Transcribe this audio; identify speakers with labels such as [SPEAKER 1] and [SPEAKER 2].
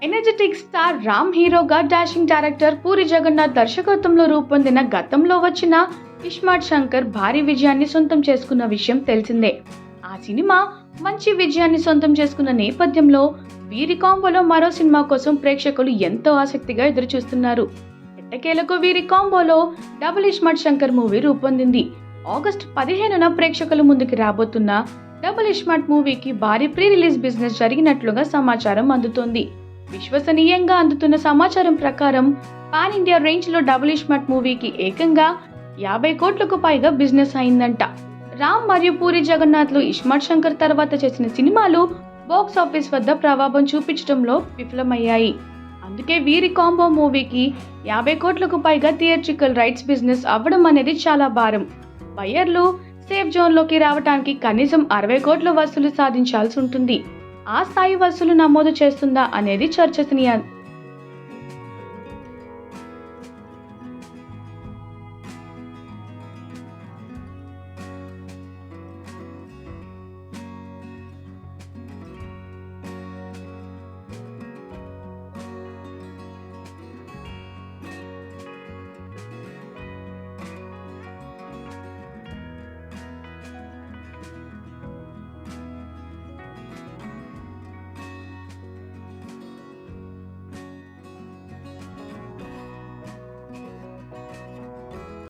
[SPEAKER 1] Energetic star Ram హీరోగా dashing director puri Jagannadh దర్శకత్వంలో రూపొందిన గతంలో వచ్చిన ఇస్మార్ట్ శంకర్ భారీ విజయాన్ని సొంతం చేసుకున్న విషయం తెలిసిందే. ఆ సినిమా మంచి విజయాన్ని సొంతం చేసుకున్న నేపథ్యంలో వీరి కాంబోలో మరో సినిమా కోసం ప్రేక్షకులు ఎంతో ఆసక్తిగా ఎదురుచూస్తున్నారు. ఎట్టకేలకు వీరి కాంబోలో డబుల్ ఇస్మార్ట్ శంకర్ మూవీ రూపొందింది. ఆగస్టు 15న ప్రేక్షకుల ముందుకి రాబోతున్న డబుల్ ఇస్మార్ట్ మూవీకి భారీ ప్రీ రిలీజ్ బిజినెస్ జరిగినట్లుగా సమాచారం అందుతోంది. విశ్వసనీయంగా అందుతున్న సమాచారం ప్రకారం పాన్ ఇండియా రేంజ్ లో డబుల్ ఇస్మార్ట్ మూవీకి ఏకంగా 50 కోట్లకు పైగా బిజినెస్ అయిందంట. రామ్ మరియు పూరి జగన్నాథ్లు ఇస్మార్ట్ శంకర్ తర్వాత చేసిన సినిమాలు బాక్స్ ఆఫీస్ వద్ద ప్రభావం చూపించడంలో విఫలమయ్యాయి. అందుకే వీరి కాంబో మూవీకి 50 కోట్లకు పైగా థియేట్రికల్ రైట్స్ బిజినెస్ అవ్వడం అనేది చాలా భారం. బయ్యర్లు సేఫ్ జోన్లోకి రావడానికి కనీసం 60 కోట్ల వసూలు సాధించాల్సి ఉంటుంది. ఆ స్థాయి వసూలు నమోదు చేస్తుందా అనేది చర్చనీయాంశం.